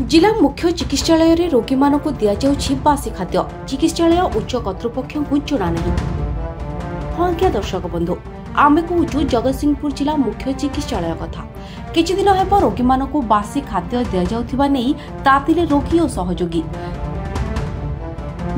जिला मुख्य चिकित्सालय रे रोगी मानक दिया जाउछि बासी खाद्य चिकित्सालय उच्च कर्तृपक्ष को जणा नहीं। हाँ क्या दर्शक बंधु आमे कहूँ जगतसिंहपुर जिला मुख्य चिकित्सालय कथा किछि दिन हेब रोगी मानक बासी खाद्य दिया जाउथिबा नै तातिले रोगी और सहयोगी।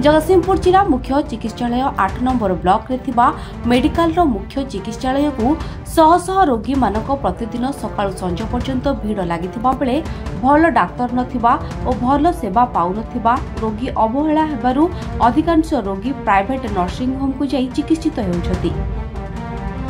जगतसिंहपुर जिला मुख्य चिकित्सालय 8 नंबर ब्लॉक रे थिबा मेडिकल रो मुख्य चिकित्सालय को शह शह रोगी मानक प्रतिदिन सकाळु संज पर्यंत भीड़ लागिथिबा बेले भल डाक्तर नथिबा और भल सेवा पाउ नथिबा रोगी अवहेला हेबारु अधिकांश रोगी प्राइवेट नर्सिंग होम को जाई चिकित्सित हेउछथि।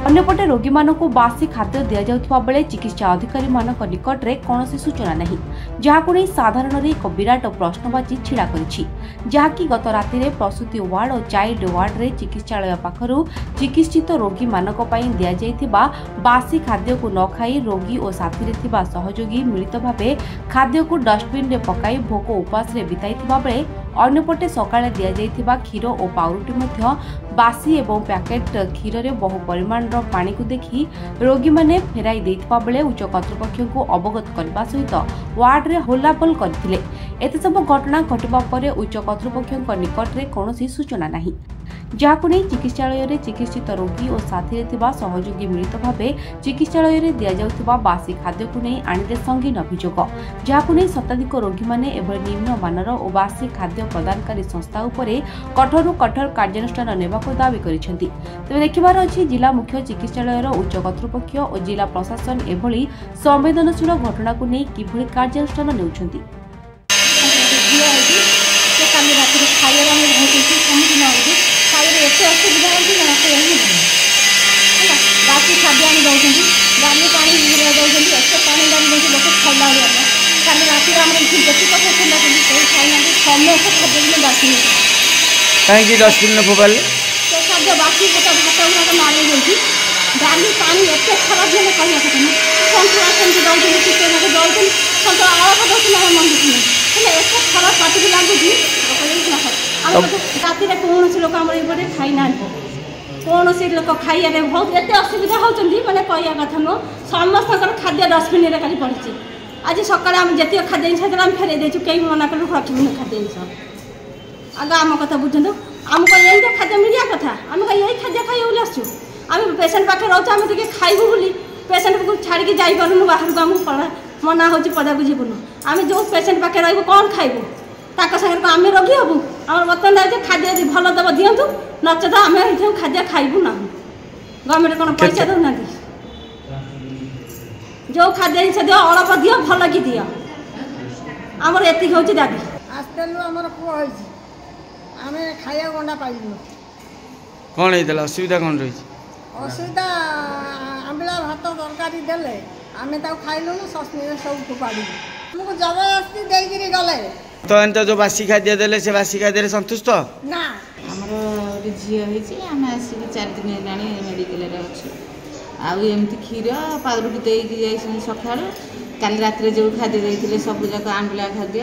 अन्यपटे रोगी मानक बासी खाद्य दिया जाउथिबा बेले चिकित्सा अधिकारी मानक निकट रे कोनोसी सूचना नहीं जहाकु नै साधारण रे एक विराट प्रश्नबाची छिड़ा करिछि जहाकि गत राति रे प्रसूति वार्ड और चाइल्ड वार्ड रे चिकित्सालय पाखरु चिकित्सित रोगी मानक पई दिया जाइथिबा बासी खाद्य को न खाई रोगी और साथी रे थिबा सहयोगी मिलित भाबे खाद्य को डस्टबिन रे पकाई भोक उपास रे बिताइथिबा बेले अन्यपटे सकाळे दिया जाइथिबा क्षीर और पाउरुटी मध्य बासी एवं पैकेट क्षीर रे बहु परिमाण रो पानी को देखि रोगी माने फेराई देथिबा बेले उच्च कर्तृपक्ष को अवगत करबा सहित वार्ड रे होलाबल करथिले। एते सब घटना घटिबा परे उच्च कर्तृपक्ष निकट रे कोनोसी सूचना नहीं जहाकु नै चिकित्सालय रे चिकित्सित रोगी और साथी रे थिबा सहयोगी मिलित भाबे चिकित्सालय रे दिया जाउथिबा बासी खाद्य को नै आनिले संगीन अभियोग जहाकु नै शताधिक रोगी माने एभଳି निम्न मानर और बासी खाद्य प्रदानकारी संस्था उपरे कठोर कार्यानुष्ठान नेबाको दाबी करिसेंती। तबे देखिबार अछि जिला मुख्य चिकित्सालय रो उच्च कर्तृपक्ष और जिला प्रशासन एभଳି संवेदनशील घटना को नै किभଳି कार्यानुष्ठान नेउछंती। असुविधा बाकी खाद्य आनी दौरान डाली पानी दौरान एत पानी डाली लोक खाला कल राति देखी खाना समस्त खाद्य बाकी कहीं डस्टबिन फोपाल खाद्य बाकी गोटे भात गुड़ाक मारे जाइए डाली पानी एत खराब है कहना कथा सन्तुला सेमती दौरान चिकेन दौरान सन्तुला आलक दौर मंगुनी एत खराब पाटी लगुच राति कौन लोक आम ये खाई ना कौन लोक खाइबे बहुत एत असुविधा होती मैंने कहया कथा नुह समस्त खाद्य डस्टबिन में कल पड़ी आज सकाल आम जी खाद्य जिन आम फेर देचु कई मना कर रखी खाद्य जिन आगे आम कथा बुझे आमको यही खाद्य मिलिया कथा आम यही खाद्य खाई बोली आसु आम पेसेंट पाखे रोचे आम टे खाइबू बोली पेसेंट को छाड़ी जापरूँ बाहर को आमको मना हो पदा को जीवन आम जो पेसेंट पाखे रही कौन खाइबू ताक सागर आम रोगी हबू आम बर्तमान खाद्य यदि भल दब दिंतु नचेत आम ये खाद्य खाइबू ना गवर्नमेंट कौन पैसा दौना जो खाद्य जिन दियो अल्प दियो भल कि दियो आमर एति हूँ दाबी आसलु आमर पुआ आम खाया गंडा पाइलु कौन होता असुविधा कौन रही असुविधा आंबिला भात तरकारी देले आम खाइलु सब फोपाड़ी आमको जबरदस्ती देकर गले तो एंत जो बासी खाद्य देले से बासी खाद्य संतुष्ट ना आमर झील होम आसिक 4 दिन है मेडिकल अच्छे आमती क्षीर पाउरुटी देकी जाइए सका काली रात जो खाद्य देते सब जाक आंबिला खाद्य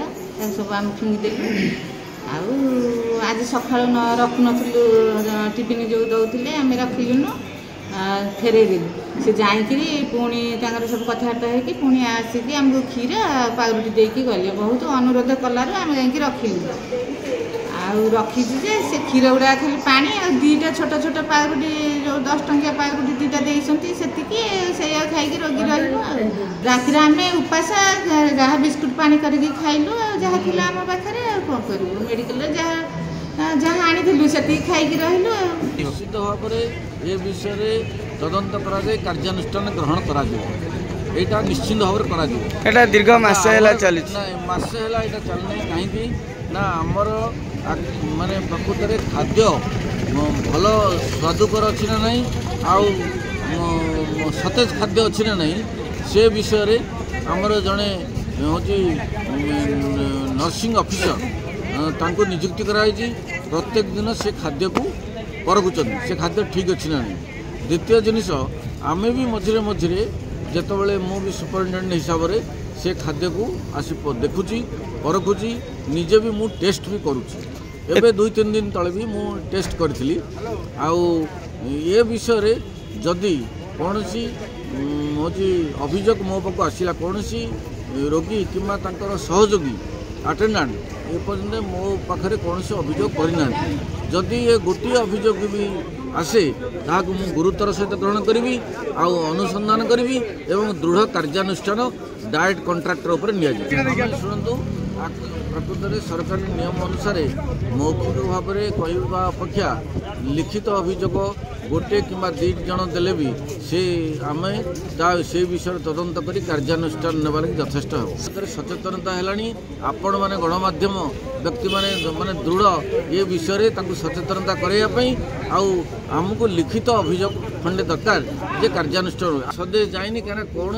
सब आम फिंगिदेलु आज सका रखु नु टिफिन जो दौले आम रखिलुन फेरेदेलु से जाकि पुणी सब कथबार्ता हो पुणी आसिक आमको क्षीर पाउरुटी देकी गले बहुत अनुरोध कलार आम जा रखिलु रखीचु से क्षीर गुड़ा खाली पानी आ 2टा छोट छोट पाउरुटी जो 10 टंकिया पाउरुटी 2टा देती से खाई रोगी रही राति आम उपास जहाँ बिस्कुट पानी करके खाइलु जहाँ थी आम पाखे कौन करूँ मेडिकल जहाँ आनी से खाई रही निश्चित भाव में ये विषय तदंत कार्यानुष्ठान ग्रहण करा निश्चित भाव में दीर्घ मास चली मासे चलने कहीं ना आमर माने प्रकृत में खाद्य भल स्वादुकर अच्छी ना नहीं आउ सतेज खाद्य अच्छी ना नहीं से विषय आमर जड़े हूँ नर्सिंग ऑफिसर तांको नियुक्ति कराई प्रत्येक दिन से खाद्य को परखुचन से खाद्य ठीक अच्छी ना नहीं। द्वितीय जिनिस आमे भी मझे मझे जितेबाला मु भी सुपरिटेडेंट हिसाब से से खाद्य को आसी देखुची परखुची निजे भी मु टेस्ट भी करुची एबे 2-3 दिन तले भी मु टेस्ट करी ये विषय जदि कौन अभियोग मो पाक आसला कौन रोगी किंवा तांकर सहयोगी अटेंडेंट एपर्यंत मो पाखे कौन अभियोग करना जदि ये गोटे अभियोग भी आसे ताकू मु गुरुतर सहित ग्रहण करी अनुसंधान करी एवं दृढ़ कार्यानुष्ठान डायरेक्ट कॉन्ट्रैक्टर उपर शुणु प्रकृत में सरकारी नियम अनुसार मौखिक भाव में कहवा अपेक्षा लिखित अभियोग गोटे कि 2 जन देले भी से आम से विषय तदंत कर कार्यानुष्ठान नेवा लगी यथेष्ट हो सचेतनता है आपण मैंने गणमाध्यम व्यक्ति माने दृढ़ ये विषय सचेतनता करने आमको लिखित अभियोग खंडे दरकार जे कार्यानुष्ठान सदे जाइनी क्या कौन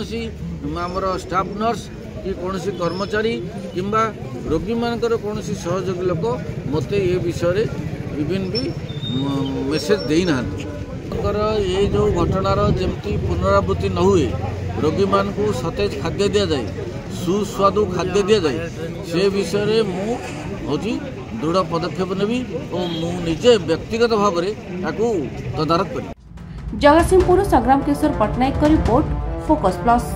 आमर स्टाफ नर्स कि कौन कर्मचारी किंबा रोगी मानकर कौन सहयोगी लोक मत ये विषय इवन भी मेसेज देना ये जो घटनार जमती पुनरावृत्ति न हुए रोगी मान को सतेज खाद्य दि जाए सुस्वादु खाद्य दि जाए से विषय मुझे दृढ़ पदक्षेप नेबी और मुझे व्यक्तिगत भाव में तदारख करी। जगतसिंहपुर संग्राम किशोर पट्टनायक का रिपोर्ट फोकस प्लस।